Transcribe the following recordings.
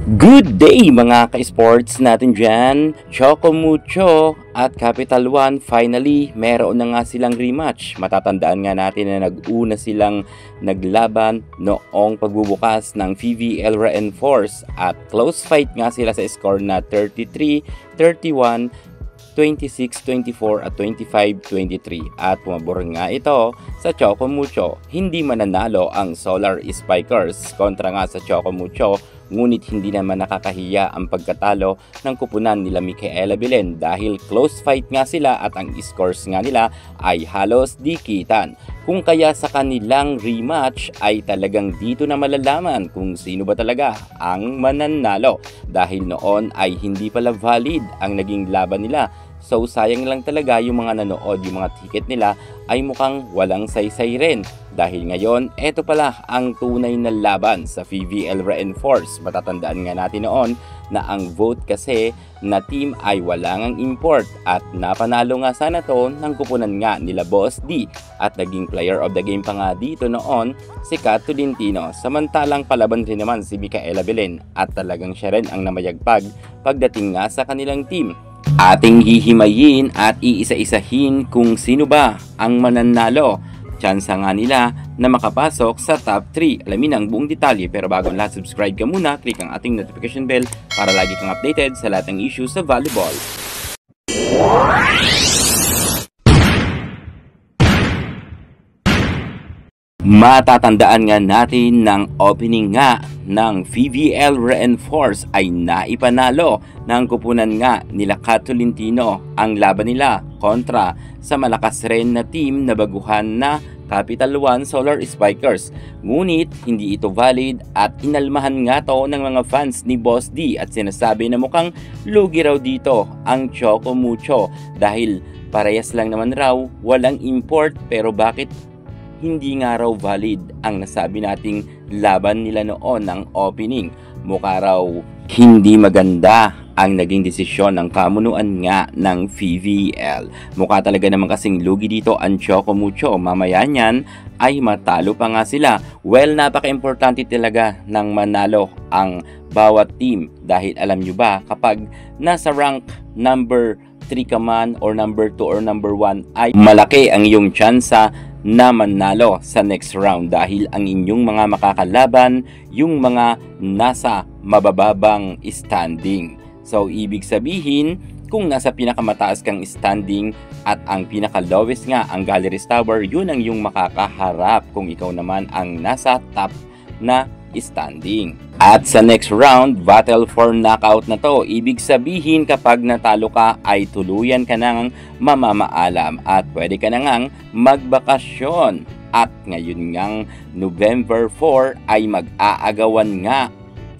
Good day mga ka-sports natin dyan. Choco Mucho at Capital One finally meron na nga silang rematch. Matatandaan nga natin na nag-una silang naglaban noong pagbubukas ng PVL Reinforce at close fight nga sila sa score na 33-31, 26-24 at 25-23 at pumabor nga ito sa Choco Mucho. Hindi mananalo ang Solar Spikers kontra nga sa Choco Mucho, ngunit hindi naman nakakahiya ang pagkatalo ng kupunan nila Micaela Belen dahil close fight nga sila at ang scores nga nila ay halos dikitan. Kung kaya sa kanilang rematch ay talagang dito na malalaman kung sino ba talaga ang mananalo dahil noon ay hindi pala valid ang naging laban nila. So sayang lang talaga yung mga nanood, yung mga ticket nila ay mukhang walang saysay rin. Dahil ngayon, eto pala ang tunay na laban sa PVL Reinforce. Matatandaan nga natin noon na ang vote kasi na team ay wala ngang import at napanalo nga sana to ng kupunan nga nila Boss D at naging player of the game pa nga dito noon si Kat Tolentino. Samantalang palaban rin naman si Micaela Belen at talagang siya rin ang namayagpag pagdating nga sa kanilang team. Ating hihimayin at iisa-isahin kung sino ba ang mananalo. Tsansa nga nila na makapasok sa top 3. Alamin ang buong detalye pero bago ang lahat, subscribe ka muna, click ang ating notification bell para lagi kang updated sa lahat ng issues sa volleyball. Matatandaan nga natin ng opening nga ng PVL Reinforce ay naipanalo ng kupunan nga nila Kat Tolentino ang laban nila kontra sa malakas rin na team na baguhan na Capital One Solar Spikers. Ngunit hindi ito valid at inalmahan nga to ng mga fans ni Boss D at sinasabi na mukhang lugi raw dito ang Choco Mucho dahil parehas lang naman raw, walang import pero bakit hindi nga raw valid ang nasabi nating laban nila noon ng opening. Mukha raw hindi maganda ang naging desisyon ng pamunuan nga ng PVL. Mukha talaga naman kasing lugi dito ang Choco Mucho. Mamaya niyan ay matalo pa nga sila. Well, napaka-importante talaga ng manalo ang bawat team dahil alam nyo ba kapag nasa rank number 3 ka man or number 2 or number 1 ay malaki ang iyong tsansa na manalo sa next round dahil ang inyong mga makakalaban yung mga nasa mabababang standing. So ibig sabihin kung nasa pinakamataas kang standing at ang pinaka-lowest nga ang Galleries Tower, yun ang yung makakaharap kung ikaw naman ang nasa top na standing. At sa next round, battle for knockout na to. Ibig sabihin kapag natalo ka ay tuluyan ka nang mamamaalam at pwede ka nang magbakasyon. At ngayon ngang November 4 ay mag-aagawan nga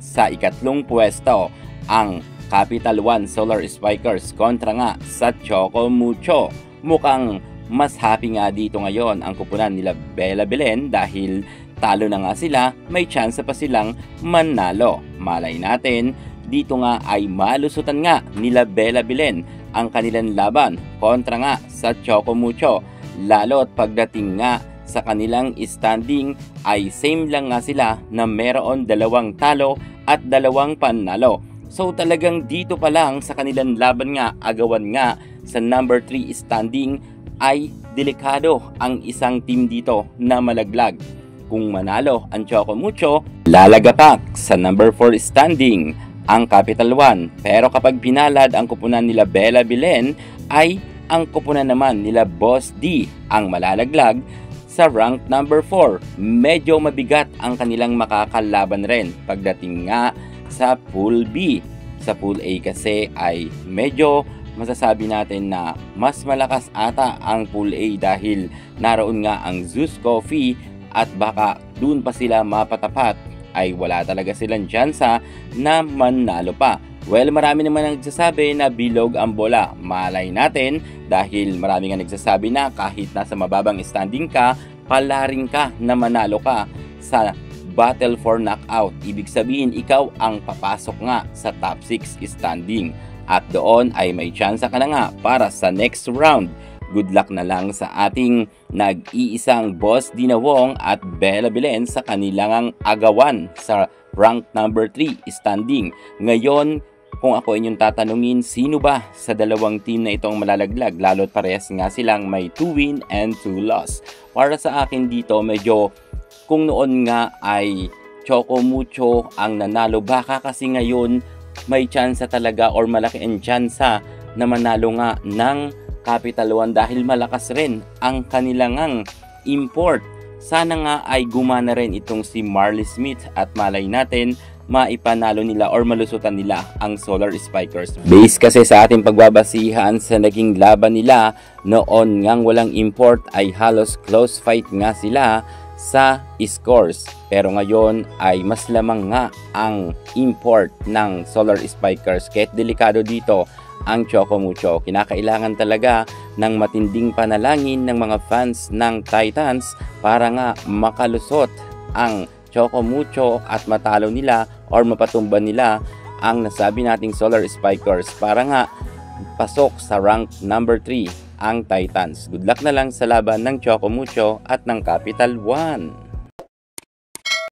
sa ikatlong pwesto ang Capital One Solar Spikers kontra nga sa Choco Mucho. Mukhang mas happy nga dito ngayon ang kupunan nila Bella Belen dahil talo na nga sila, may chance pa silang manalo. Malay natin, dito nga ay malusutan nga nila Bella Belen ang kanilang laban kontra nga sa Choco Mucho. Lalo at pagdating nga sa kanilang standing ay same lang nga sila na meron 2 talo at 2 panalo. So talagang dito pa lang sa kanilang laban nga, agawan nga sa number 3 standing ay delikado ang isang team dito na malaglag. Kung manalo ang Choco Mucho, lalagapak sa number 4 standing ang Capital One. Pero kapag pinalad ang kupunan nila Bella Belen, ay ang kupunan naman nila Boss D ang malalaglag sa rank number 4. Medyo mabigat ang kanilang makakalaban rin pagdating nga sa Pool B. Sa Pool A kasi ay medyo masasabi natin na mas malakas ata ang Pool A dahil naroon nga ang Zeus Coffee at baka dun pa sila mapatapat ay wala talaga silang tsansa na manalo pa. Well, marami naman ang nagsasabi na bilog ang bola. Malay natin dahil marami nga nagsasabi na kahit nasa mababang standing ka, palaring ka na manalo ka sa battle for knockout. Ibig sabihin ikaw ang papasok nga sa top 6 standing at doon ay may tsansa ka na nga para sa next round. Good luck na lang sa ating nag-iisang Boss Dina Wong at Bella Belen sa kanilang agawan sa rank number 3 standing. Ngayon, kung ako inyong tatanungin, sino ba sa dalawang team na itong malalaglag? Lalo't parehas nga silang may 2 win and 2 loss. Para sa akin dito, medyo kung noon nga ay Choco Mucho ang nanalo, baka kasi ngayon may tsansa talaga or malaki ang tsansa na manalo nga ng Capital One dahil malakas rin ang kanilang import. Sana nga ay gumana rin itong si Marley Smith at malay natin maipanalo nila or malusutan nila ang Solar Spikers. Base kasi sa ating pagbabasihan sa naging laban nila, noon ngang walang import ay halos close fight nga sila sa scores. Pero ngayon ay mas lamang nga ang import ng Solar Spikers. Kahit delikado dito ang Choco Mucho, kinakailangan talaga ng matinding panalangin ng mga fans ng Titans para nga makalusot ang Choco Mucho at matalo nila or mapatumba nila ang nasabi nating Solar Spikers para nga pasok sa rank number 3 ang Titans. Good luck na lang sa laban ng Choco Mucho at ng Capital One.